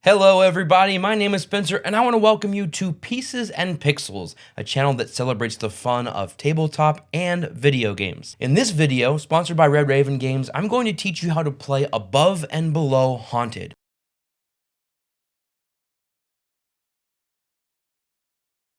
Hello everybody, my name is Spencer and I want to welcome you to Pieces and Pixels, a channel that celebrates the fun of tabletop and video games. In this video, sponsored by Red Raven Games, I'm going to teach you how to play Above and Below Haunted.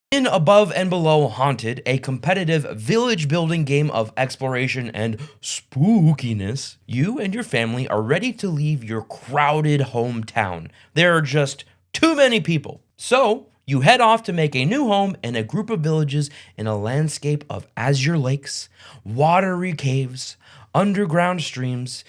In Above and Below Haunted, a competitive village building game of exploration and spookiness, you and your family are ready to leave your crowded hometown. There are just too many people. So, you head off to make a new home in a group of villages in a landscape of azure lakes, watery caves, underground streams.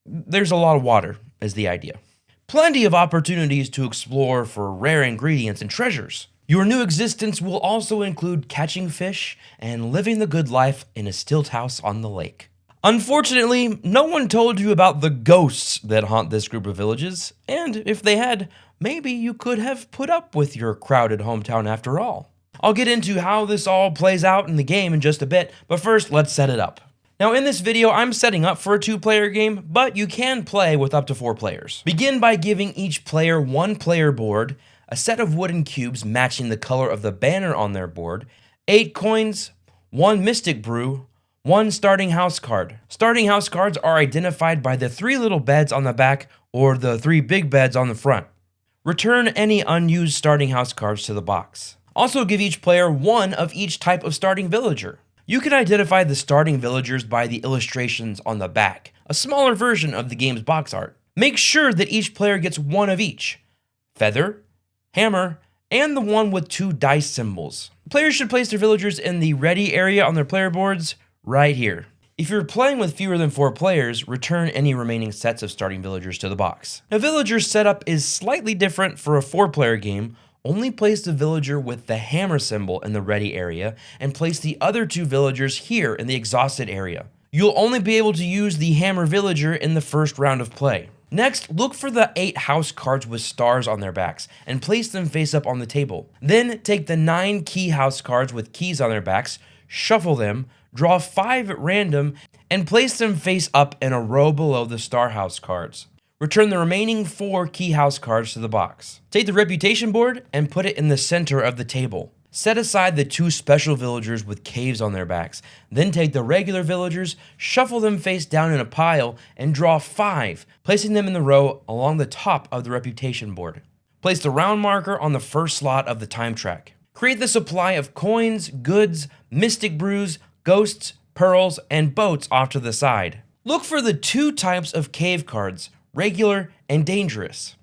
There's a lot of water, is the idea. Plenty of opportunities to explore for rare ingredients and treasures. Your new existence will also include catching fish and living the good life in a stilt house on the lake. Unfortunately, no one told you about the ghosts that haunt this group of villages, and if they had, maybe you could have put up with your crowded hometown after all. I'll get into how this all plays out in the game in just a bit, but first let's set it up. Now in this video, I'm setting up for a 2-player game, but you can play with up to 4 players. Begin by giving each player one player board, a set of wooden cubes matching the color of the banner on their board, 8 coins, 1 mystic brew, 1 starting house card. Starting house cards are identified by the 3 little beds on the back or the 3 big beds on the front. Return any unused starting house cards to the box. Also give each player 1 of each type of starting villager. You can identify the starting villagers by the illustrations on the back, a smaller version of the game's box art. Make sure that each player gets 1 of each: feather, hammer, and the one with 2 dice symbols. Players should place their villagers in the ready area on their player boards right here. If you're playing with fewer than 4 players, return any remaining sets of starting villagers to the box. A villager setup is slightly different for a 4-player game. Only place the villager with the hammer symbol in the ready area and place the other 2 villagers here in the exhausted area. You'll only be able to use the hammer villager in the first round of play. Next, look for the 8 house cards with stars on their backs and place them face up on the table. Then take the 9 key house cards with keys on their backs, shuffle them, draw 5 at random, and place them face up in a row below the star house cards. Return the remaining 4 key house cards to the box. Take the reputation board and put it in the center of the table. Set aside the 2 special villagers with caves on their backs. Then take the regular villagers, shuffle them face down in a pile, and draw 5, placing them in the row along the top of the reputation board. Place the round marker on the first slot of the time track. Create the supply of coins, goods, mystic brews, ghosts, pearls, and boats off to the side. Look for the 2 types of cave cards: regular and dangerous.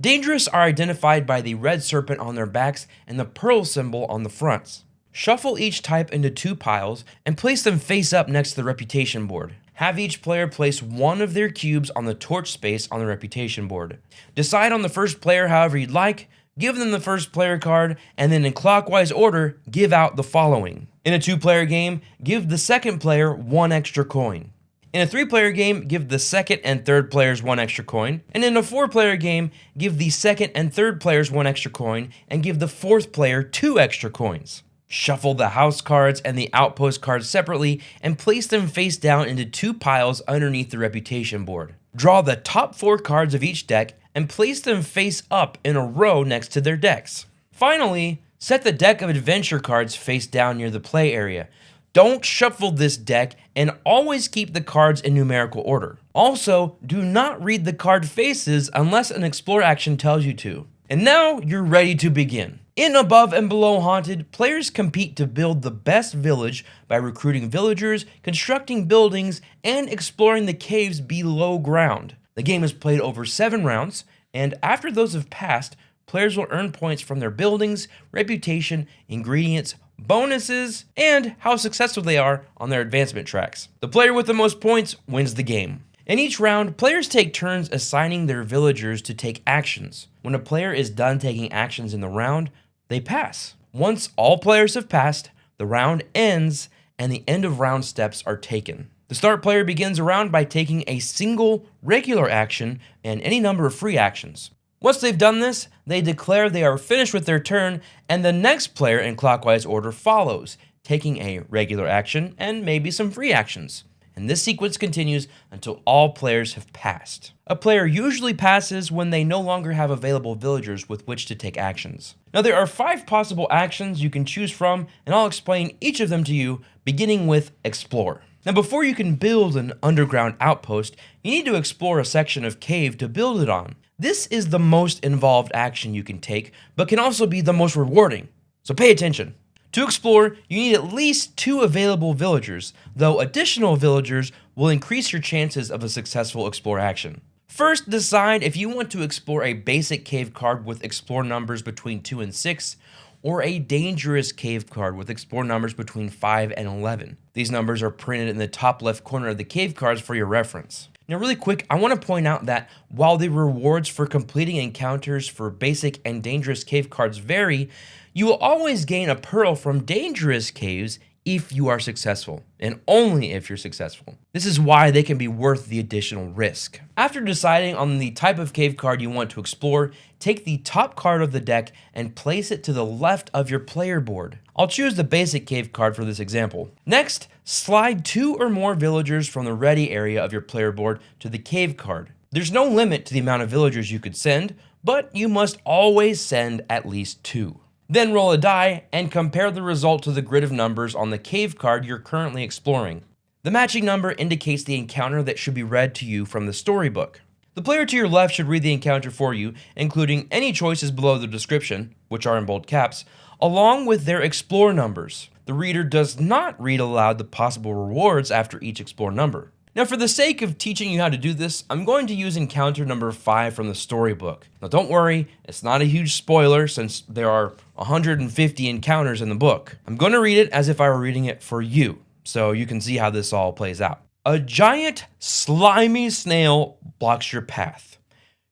Dangerous are identified by the red serpent on their backs and the pearl symbol on the fronts. Shuffle each type into 2 piles and place them face up next to the reputation board. Have each player place 1 of their cubes on the torch space on the reputation board. Decide on the first player however you'd like, give them the first player card, and then in clockwise order, give out the following. In a 2-player game, give the second player 1 extra coin. In a 3-player game, give the second and third players 1 extra coin. And in a 4-player game, give the second and third players 1 extra coin and give the 4th player 2 extra coins. Shuffle the house cards and the outpost cards separately and place them face down into 2 piles underneath the reputation board. Draw the top 4 cards of each deck and place them face up in a row next to their decks. Finally, set the deck of adventure cards face down near the play area. Don't shuffle this deck and always keep the cards in numerical order. Also, do not read the card faces unless an explore action tells you to. And now you're ready to begin. In Above and Below Haunted, players compete to build the best village by recruiting villagers, constructing buildings, and exploring the caves below ground. The game is played over 7 rounds, and after those have passed, players will earn points from their buildings, reputation, ingredients, bonuses, and how successful they are on their advancement tracks. The player with the most points wins the game. In each round, players take turns assigning their villagers to take actions. When a player is done taking actions in the round, they pass. Once all players have passed, the round ends and the end of round steps are taken. The start player begins a round by taking a single regular action and any number of free actions. Once they've done this, they declare they are finished with their turn, and the next player in clockwise order follows, taking a regular action and maybe some free actions. and this sequence continues until all players have passed. A player usually passes when they no longer have available villagers with which to take actions. Now there are 5 possible actions you can choose from, and I'll explain each of them to you, beginning with Explore. Now before you can build an underground outpost, you need to explore a section of cave to build it on. This is the most involved action you can take, but can also be the most rewarding, so pay attention. To explore, you need at least 2 available villagers, though additional villagers will increase your chances of a successful explore action. First, decide if you want to explore a basic cave card with explore numbers between 2 and 6, or a dangerous cave card with explore numbers between 5 and 11. These numbers are printed in the top left corner of the cave cards for your reference. Now really quick, I want to point out that while the rewards for completing encounters for basic and dangerous cave cards vary, you will always gain a pearl from dangerous caves if you are successful, and only if you're successful. This is why they can be worth the additional risk. After deciding on the type of cave card you want to explore, take the top card of the deck and place it to the left of your player board. I'll choose the basic cave card for this example. Next, slide 2 or more villagers from the ready area of your player board to the cave card. There's no limit to the amount of villagers you could send, but you must always send at least 2. Then roll a die and compare the result to the grid of numbers on the cave card you're currently exploring. The matching number indicates the encounter that should be read to you from the storybook. The player to your left should read the encounter for you, including any choices below the description, which are in bold caps, along with their explore numbers. The reader does not read aloud the possible rewards after each explore number. Now for the sake of teaching you how to do this, I'm going to use encounter number 5 from the storybook. Now don't worry, it's not a huge spoiler since there are 150 encounters in the book. I'm going to read it as if I were reading it for you, so you can see how this all plays out. A giant slimy snail blocks your path.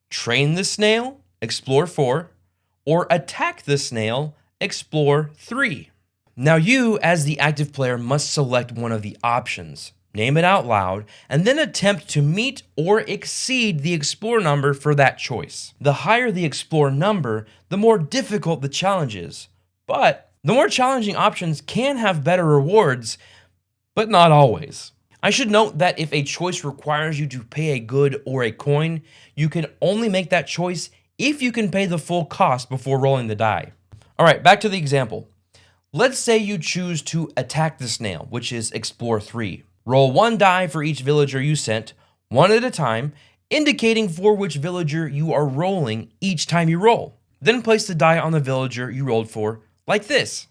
Train the snail, explore 4, or attack the snail, explore 3. Now you, as the active player, must select one of the options. Name it out loud, and then attempt to meet or exceed the explore number for that choice. The higher the explore number, the more difficult the challenge is. But the more challenging options can have better rewards, but not always. I should note that if a choice requires you to pay a good or a coin, you can only make that choice if you can pay the full cost before rolling the die. Alright, back to the example. Let's say you choose to attack the snail, which is explore 3. Roll 1 die for each villager you sent, one at a time, indicating for which villager you are rolling each time you roll. Then place the die on the villager you rolled for, like this.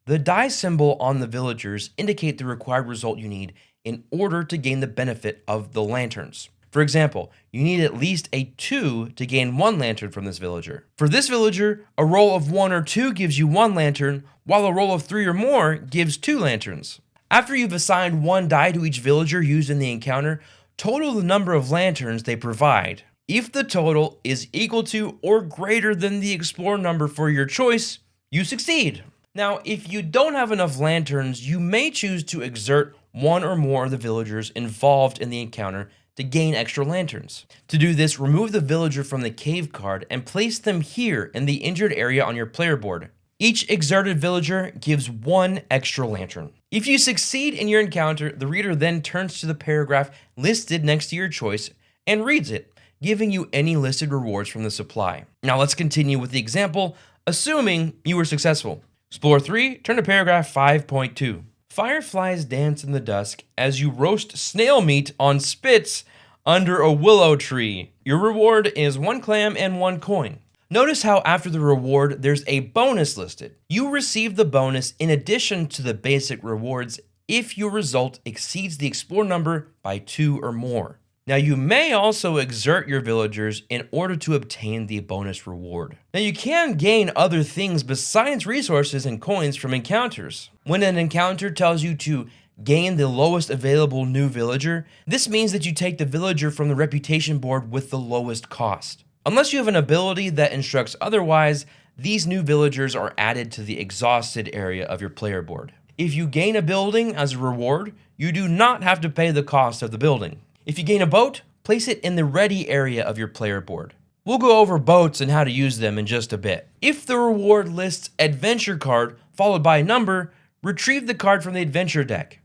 The die symbol on the villagers indicate the required result you need in order to gain the benefit of the lanterns. For example, you need at least a 2 to gain 1 lantern from this villager. For this villager, a roll of 1 or 2 gives you 1 lantern, while a roll of 3 or more gives 2 lanterns. After you've assigned 1 die to each villager used in the encounter, total the number of lanterns they provide. If the total is equal to or greater than the explore number for your choice, you succeed. Now, if you don't have enough lanterns, you may choose to exert 1 or more of the villagers involved in the encounter to gain extra lanterns. To do this, remove the villager from the cave card and place them here in the injured area on your player board. Each exerted villager gives 1 extra lantern. If you succeed in your encounter, the reader then turns to the paragraph listed next to your choice and reads it, giving you any listed rewards from the supply. Now let's continue with the example, assuming you were successful. Explore 3, turn to paragraph 5.2. Fireflies dance in the dusk as you roast snail meat on spits under a willow tree. Your reward is 1 clam and 1 coin. Notice how after the reward, there's a bonus listed. You receive the bonus in addition to the basic rewards if your result exceeds the explore number by 2 or more. Now you may also exert your villagers in order to obtain the bonus reward. Now you can gain other things besides resources and coins from encounters. When an encounter tells you to gain the lowest available new villager, this means that you take the villager from the reputation board with the lowest cost. Unless you have an ability that instructs otherwise, these new villagers are added to the exhausted area of your player board. If you gain a building as a reward, you do not have to pay the cost of the building. If you gain a boat, place it in the ready area of your player board. We'll go over boats and how to use them in just a bit. If the reward lists adventure card followed by a number, retrieve the card from the adventure deck.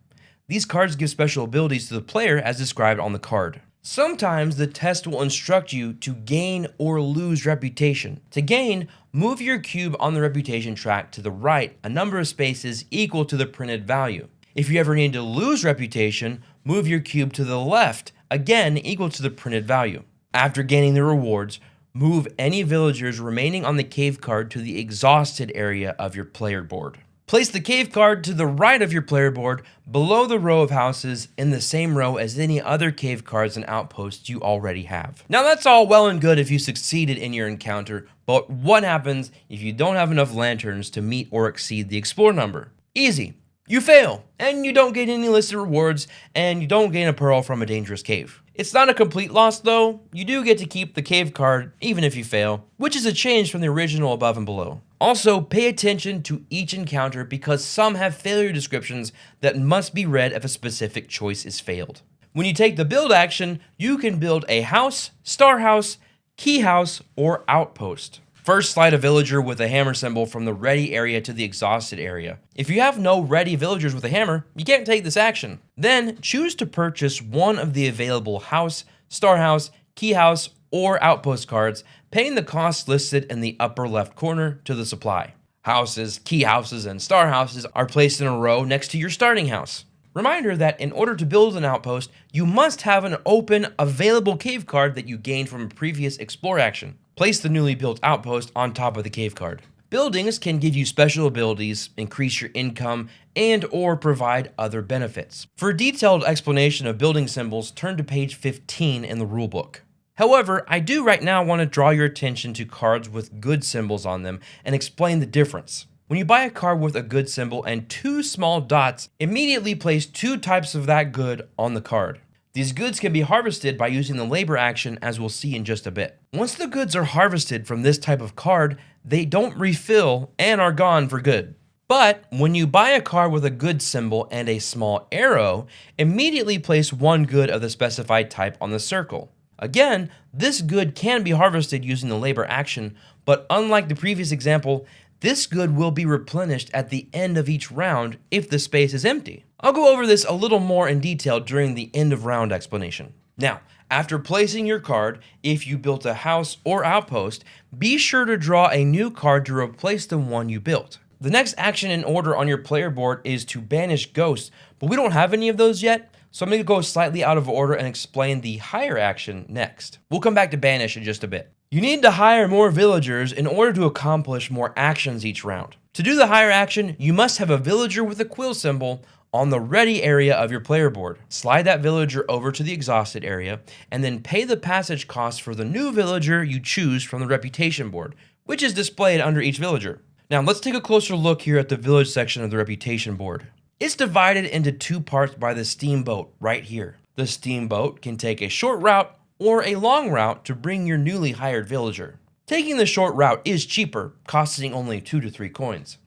These cards give special abilities to the player as described on the card. Sometimes the test will instruct you to gain or lose reputation. To gain, move your cube on the reputation track to the right a number of spaces equal to the printed value. If you ever need to lose reputation, move your cube to the left, again equal to the printed value. After gaining the rewards, move any villagers remaining on the cave card to the exhausted area of your player board. Place the cave card to the right of your player board, below the row of houses, in the same row as any other cave cards and outposts you already have. Now that's all well and good if you succeeded in your encounter, but what happens if you don't have enough lanterns to meet or exceed the explore number? Easy. You fail, and you don't get any listed rewards, and you don't gain a pearl from a dangerous cave. It's not a complete loss though. You do get to keep the cave card even if you fail, which is a change from the original above and below. Also, pay attention to each encounter because some have failure descriptions that must be read if a specific choice is failed. When you take the build action, you can build a house, star house, key house, or outpost. First, slide a villager with a hammer symbol from the ready area to the exhausted area. If you have no ready villagers with a hammer, you can't take this action. Then, choose to purchase one of the available house, star house, key house, or outpost cards, paying the cost listed in the upper left corner to the supply. Houses, key houses, and star houses are placed in a row next to your starting house. Reminder that in order to build an outpost, you must have an open, available cave card that you gained from a previous explore action. Place the newly built outpost on top of the cave card. Buildings can give you special abilities, increase your income, and or provide other benefits. For a detailed explanation of building symbols, turn to page 15 in the rulebook. However, I do right now want to draw your attention to cards with good symbols on them and explain the difference. When you buy a card with a good symbol and two small dots, immediately place two types of that good on the card. These goods can be harvested by using the labor action, as we'll see in just a bit. Once the goods are harvested from this type of card, they don't refill and are gone for good. But when you buy a card with a good symbol and a small arrow, immediately place one good of the specified type on the circle. Again, this good can be harvested using the labor action, but unlike the previous example, this good will be replenished at the end of each round if the space is empty. I'll go over this a little more in detail during the end of round explanation. Now, after placing your card, if you built a house or outpost, be sure to draw a new card to replace the one you built. The next action in order on your player board is to banish ghosts, but we don't have any of those yet, so I'm going to go slightly out of order and explain the hire action next. We'll come back to banish in just a bit. You need to hire more villagers in order to accomplish more actions each round. To do the hire action, you must have a villager with a quill symbol on the ready area of your player board. Slide that villager over to the exhausted area, and then pay the passage cost for the new villager you choose from the reputation board, which is displayed under each villager. Now let's take a closer look here at the village section of the reputation board. It's divided into two parts by the steamboat right here. The steamboat can take a short route or a long route to bring your newly hired villager. Taking the short route is cheaper, costing only 2 to 3 coins.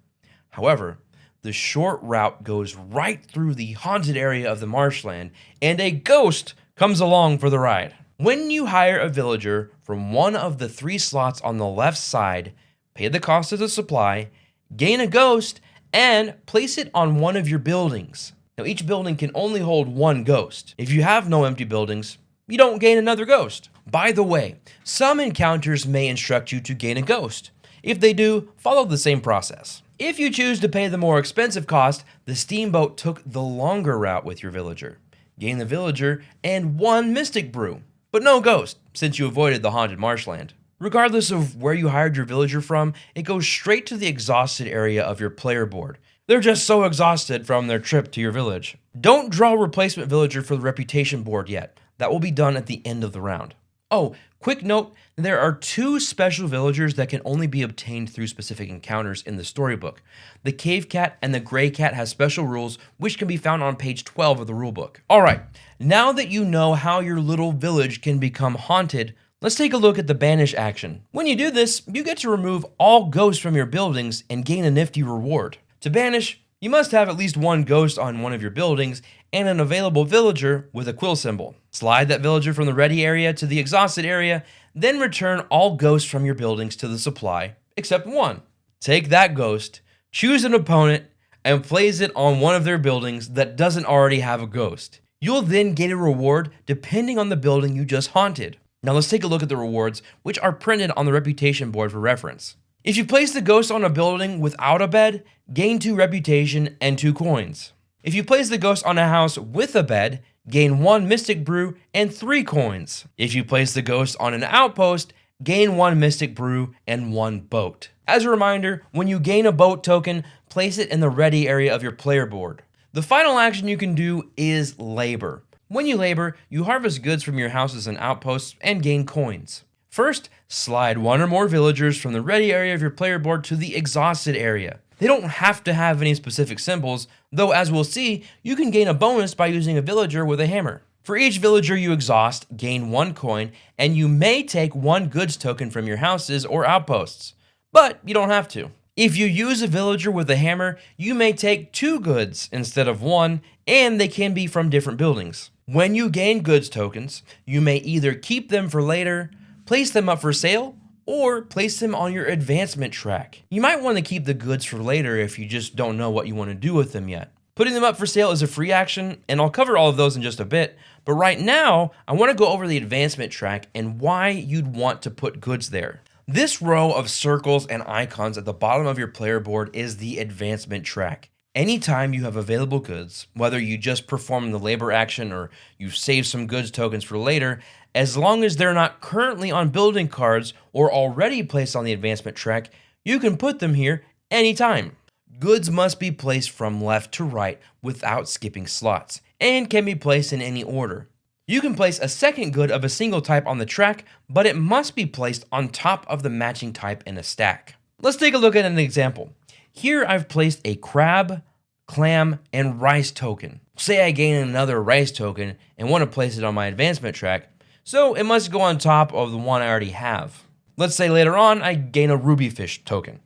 However, the short route goes right through the haunted area of the marshland, and a ghost comes along for the ride. When you hire a villager from one of the 3 slots on the left side, pay the cost of the supply, gain a ghost, and place it on one of your buildings. Now each building can only hold 1 ghost. If you have no empty buildings, you don't gain another ghost. By the way, some encounters may instruct you to gain a ghost. If they do, follow the same process. If you choose to pay the more expensive cost, the steamboat took the longer route with your villager. Gain the villager and 1 mystic brew, but no ghost, since you avoided the haunted marshland. Regardless of where you hired your villager from, it goes straight to the exhausted area of your player board. They're just so exhausted from their trip to your village. Don't draw a replacement villager for the reputation board yet. That will be done at the end of the round. Oh, quick note, there are 2 special villagers that can only be obtained through specific encounters in the storybook. The cave cat and the gray cat have special rules, which can be found on page 12 of the rulebook. Alright, now that you know how your little village can become haunted, let's take a look at the banish action. When you do this, you get to remove all ghosts from your buildings and gain a nifty reward. To banish, You must have at least one ghost on one of your buildings and an available villager with a quill symbol. Slide that villager from the ready area to the exhausted area, then return all ghosts from your buildings to the supply, except one. Take that ghost, choose an opponent, and place it on one of their buildings that doesn't already have a ghost. You'll then get a reward depending on the building you just haunted. Now let's take a look at the rewards, which are printed on the reputation board for reference. If you place the ghost on a building without a bed, gain 2 reputation and 2 coins. If you place the ghost on a house with a bed, gain 1 mystic brew and 3 coins. If you place the ghost on an outpost, gain 1 mystic brew and 1 boat. As a reminder, when you gain a boat token, place it in the ready area of your player board. The final action you can do is labor. When you labor, you harvest goods from your houses and outposts and gain coins. First, slide 1 or more villagers from the ready area of your player board to the exhausted area. They don't have to have any specific symbols, though as we'll see, you can gain a bonus by using a villager with a hammer. For each villager you exhaust, gain 1 coin, and you may take 1 goods token from your houses or outposts, but you don't have to. If you use a villager with a hammer, you may take 2 goods instead of 1, and they can be from different buildings. When you gain goods tokens, you may either keep them for later, place them up for sale, or place them on your advancement track. You might want to keep the goods for later if you just don't know what you want to do with them yet. Putting them up for sale is a free action, and I'll cover all of those in just a bit, but right now, I want to go over the advancement track and why you'd want to put goods there. This row of circles and icons at the bottom of your player board is the advancement track. Anytime you have available goods, whether you just perform the labor action or you save some goods tokens for later, as long as they're not currently on building cards or already placed on the advancement track, you can put them here anytime. Goods must be placed from left to right without skipping slots, and can be placed in any order. You can place a second good of a single type on the track, but it must be placed on top of the matching type in a stack. Let's take a look at an example. Here I've placed a crab, clam, and rice token. Say I gain another rice token and want to place it on my advancement track, so it must go on top of the one I already have. Let's say later on I gain a ruby fish token.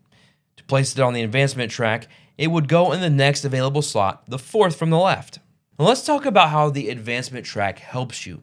To place it on the advancement track, it would go in the next available slot, the 4th from the left. Now let's talk about how the advancement track helps you.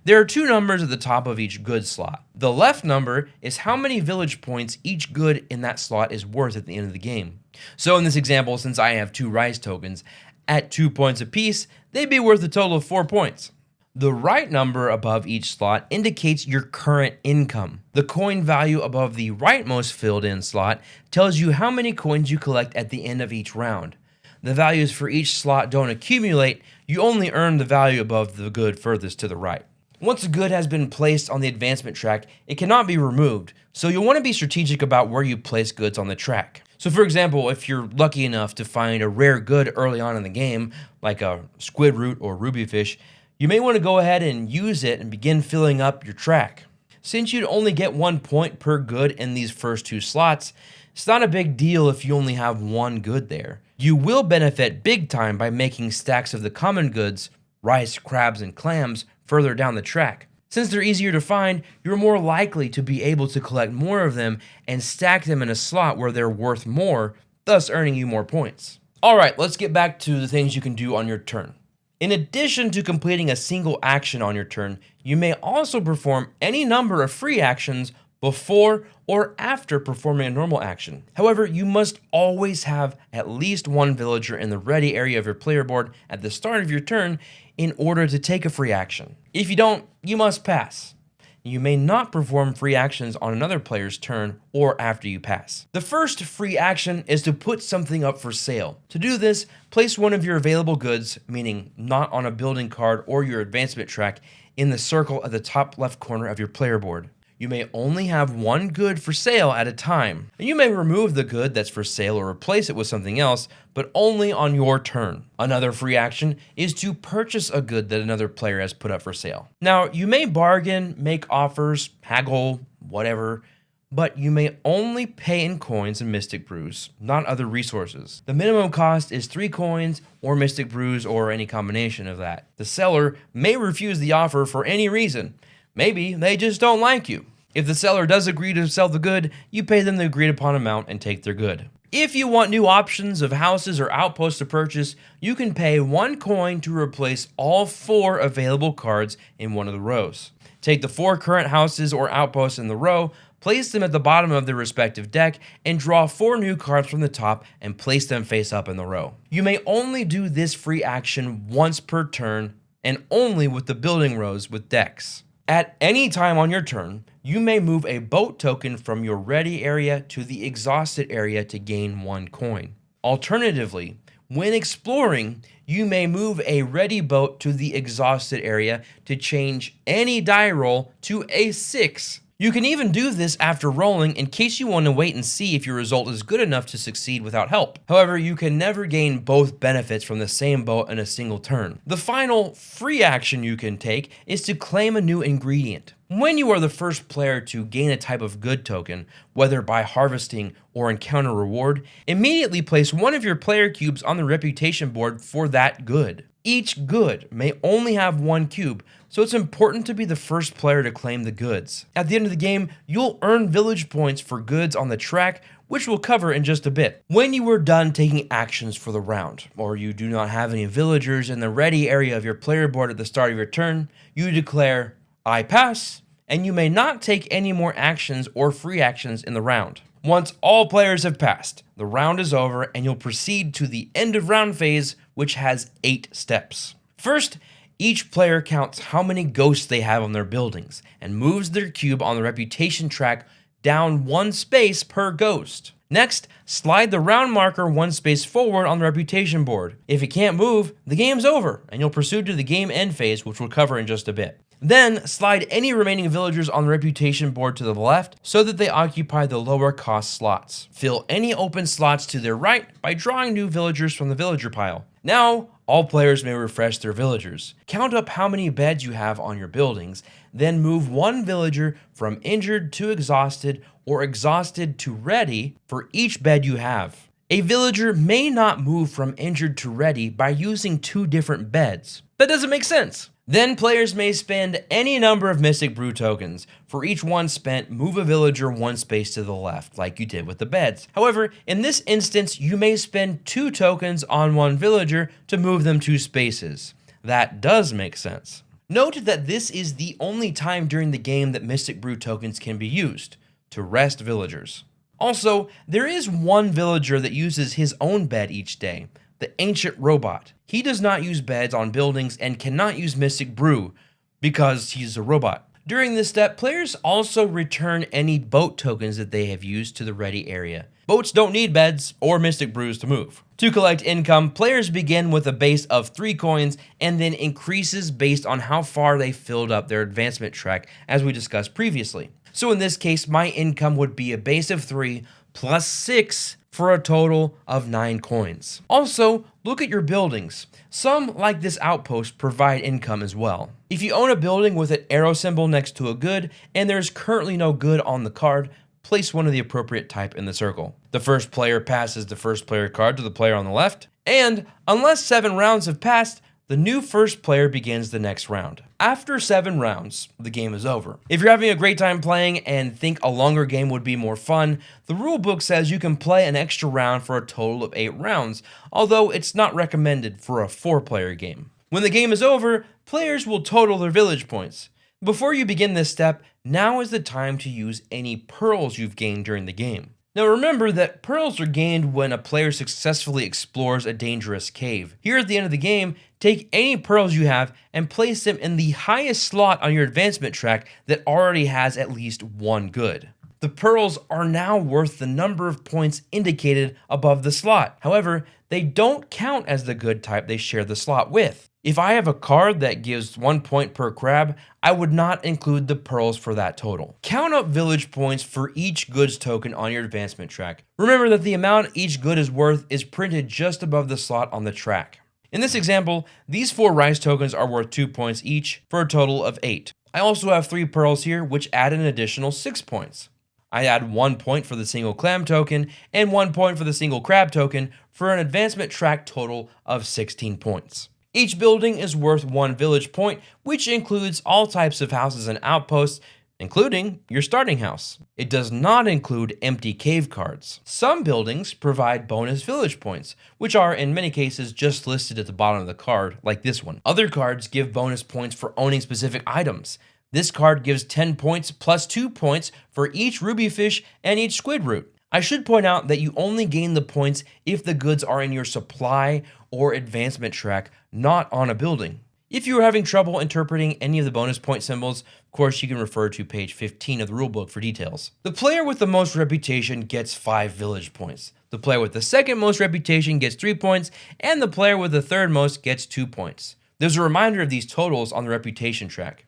There are 2 numbers at the top of each good slot. The left number is how many village points each good in that slot is worth at the end of the game. So in this example, since I have 2 rice tokens, at 2 points apiece, they'd be worth a total of 4 points. The right number above each slot indicates your current income. The coin value above the rightmost filled in slot tells you how many coins you collect at the end of each round. The values for each slot don't accumulate, you only earn the value above the good furthest to the right. Once a good has been placed on the advancement track, it cannot be removed, so you'll want to be strategic about where you place goods on the track. So for example, if you're lucky enough to find a rare good early on in the game, like a squid root or ruby fish, you may want to go ahead and use it and begin filling up your track. Since you'd only get 1 point per good in these first 2 slots, it's not a big deal if you only have 1 good there. You will benefit big time by making stacks of the common goods, rice, crabs, and clams, further down the track. Since they're easier to find, you're more likely to be able to collect more of them and stack them in a slot where they're worth more, thus earning you more points. Alright, let's get back to the things you can do on your turn. In addition to completing a single action on your turn, you may also perform any number of free actions before or after performing a normal action. However, you must always have at least 1 villager in the ready area of your player board at the start of your turn in order to take a free action. If you don't, you must pass. You may not perform free actions on another player's turn or after you pass. The first free action is to put something up for sale. To do this, place one of your available goods, meaning not on a building card or your advancement track, in the circle at the top left corner of your player board. You may only have 1 good for sale at a time. You may remove the good that's for sale or replace it with something else, but only on your turn. Another free action is to purchase a good that another player has put up for sale. Now, you may bargain, make offers, haggle, whatever, but you may only pay in coins and mystic brews, not other resources. The minimum cost is 3 coins or mystic brews or any combination of that. The seller may refuse the offer for any reason. Maybe they just don't like you. If the seller does agree to sell the good, you pay them the agreed upon amount and take their good. If you want new options of houses or outposts to purchase, you can pay 1 coin to replace all 4 available cards in one of the rows. Take the 4 current houses or outposts in the row, place them at the bottom of their respective deck, and draw 4 new cards from the top and place them face up in the row. You may only do this free action once per turn, and only with the building rows with decks. At any time on your turn, you may move a boat token from your ready area to the exhausted area to gain 1 coin. Alternatively, when exploring, you may move a ready boat to the exhausted area to change any die roll to a 6. You can even do this after rolling in case you want to wait and see if your result is good enough to succeed without help. However, you can never gain both benefits from the same boat in a single turn. The final free action you can take is to claim a new ingredient. When you are the first player to gain a type of good token, whether by harvesting or encounter reward, immediately place one of your player cubes on the reputation board for that good. Each good may only have 1 cube, so it's important to be the first player to claim the goods. At the end of the game, you'll earn village points for goods on the track, which we'll cover in just a bit. When you are done taking actions for the round, or you do not have any villagers in the ready area of your player board at the start of your turn, you declare, "I pass," and you may not take any more actions or free actions in the round. Once all players have passed, the round is over and you'll proceed to the end of round phase, which has 8 steps. First, each player counts how many ghosts they have on their buildings and moves their cube on the reputation track down 1 space per ghost. Next, slide the round marker 1 space forward on the reputation board. If it can't move, the game's over and you'll proceed to the game end phase, which we'll cover in just a bit. Then, slide any remaining villagers on the reputation board to the left so that they occupy the lower cost slots. Fill any open slots to their right by drawing new villagers from the villager pile. Now, all players may refresh their villagers. Count up how many beds you have on your buildings, then move 1 villager from injured to exhausted or exhausted to ready for each bed you have. A villager may not move from injured to ready by using 2 different beds. That doesn't make sense. Then players may spend any number of Mystic Brew tokens. For each one spent, move a villager 1 space to the left, like you did with the beds. However, in this instance, you may spend 2 tokens on 1 villager to move them 2 spaces. That does make sense. Note that this is the only time during the game that Mystic Brew tokens can be used, to rest villagers. Also, there is 1 villager that uses his own bed each day, the Ancient Robot. He does not use beds on buildings and cannot use Mystic Brew because he's a robot. During this step, players also return any boat tokens that they have used to the ready area. Boats don't need beds or Mystic Brews to move. To collect income, players begin with a base of 3 coins and then increases based on how far they filled up their advancement track, as we discussed previously. So in this case, my income would be a base of 3 plus 6 for a total of 9 coins. Also, look at your buildings. Some, like this outpost, provide income as well. If you own a building with an arrow symbol next to a good, and there's currently no good on the card, place one of the appropriate type in the circle. The first player passes the first player card to the player on the left, and unless 7 rounds have passed, the new first player begins the next round. After 7 rounds, the game is over. If you're having a great time playing and think a longer game would be more fun, the rulebook says you can play an extra round for a total of 8 rounds, although it's not recommended for a 4-player game. When the game is over, players will total their village points. Before you begin this step, now is the time to use any pearls you've gained during the game. Now remember that pearls are gained when a player successfully explores a dangerous cave. Here at the end of the game, take any pearls you have and place them in the highest slot on your advancement track that already has at least 1 good. The pearls are now worth the number of points indicated above the slot. However, they don't count as the good type they share the slot with. If I have a card that gives 1 point per crab, I would not include the pearls for that total. Count up village points for each goods token on your advancement track. Remember that the amount each good is worth is printed just above the slot on the track. In this example, these 4 rice tokens are worth 2 points each for a total of 8. I also have 3 pearls here, which add an additional 6 points. I add 1 point for the single clam token and 1 point for the single crab token for an advancement track total of 16 points. Each building is worth 1 village point, which includes all types of houses and outposts, including your starting house. It does not include empty cave cards. Some buildings provide bonus village points, which are in many cases just listed at the bottom of the card, like this one. Other cards give bonus points for owning specific items. This card gives 10 points plus 2 points for each ruby fish and each squid root. I should point out that you only gain the points if the goods are in your supply or advancement track, not on a building. If you are having trouble interpreting any of the bonus point symbols, of course you can refer to page 15 of the rulebook for details. The player with the most reputation gets 5 village points. The player with the second most reputation gets 3 points, and the player with the third most gets 2 points. There's a reminder of these totals on the reputation track.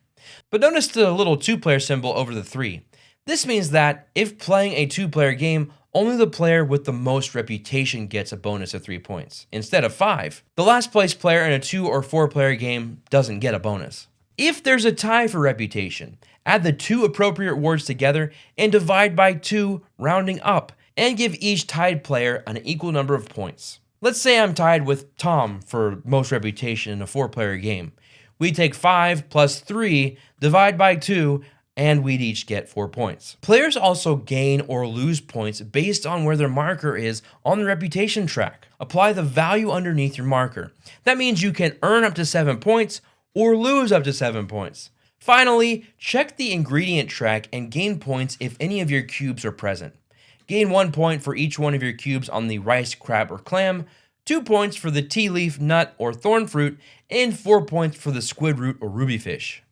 But notice the little 2-player symbol over the 3. This means that if playing a 2-player game, only the player with the most reputation gets a bonus of 3 points, instead of 5. The last place player in a 2 or 4-player game doesn't get a bonus. If there's a tie for reputation, add the 2 appropriate words together and divide by 2, rounding up, and give each tied player an equal number of points. Let's say I'm tied with Tom for most reputation in a 4-player game. We take 5 plus 3, divide by 2, and we'd each get 4 points. Players also gain or lose points based on where their marker is on the reputation track. Apply the value underneath your marker. That means you can earn up to 7 points or lose up to 7 points. Finally, check the ingredient track and gain points if any of your cubes are present. Gain 1 point for each one of your cubes on the rice, crab, or clam, 2 points for the tea leaf, nut, or thorn fruit, and 4 points for the squid root or ruby fish.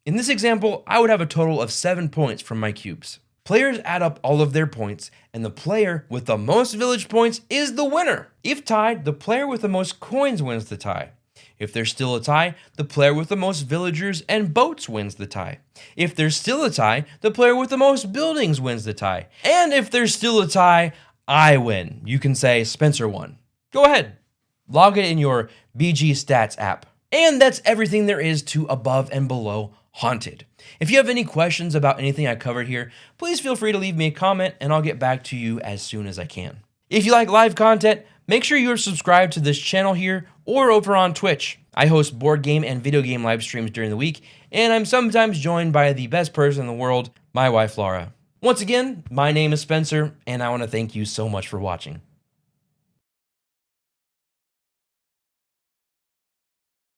In this example, I would have a total of 7 points from my cubes. Players add up all of their points, and the player with the most village points is the winner. If tied, the player with the most coins wins the tie. If there's still a tie, the player with the most villagers and boats wins the tie. If there's still a tie, the player with the most buildings wins the tie. And if there's still a tie, I win. You can say Spencer won. Go ahead, log it in your BG Stats app. And that's everything there is to Above and Below Haunted. If you have any questions about anything I covered here, please feel free to leave me a comment and I'll get back to you as soon as I can. If you like live content, make sure you are subscribed to this channel here or over on Twitch. I host board game and video game live streams during the week, and I'm sometimes joined by the best person in the world, my wife Laura. Once again, my name is Spencer, and I want to thank you so much for watching.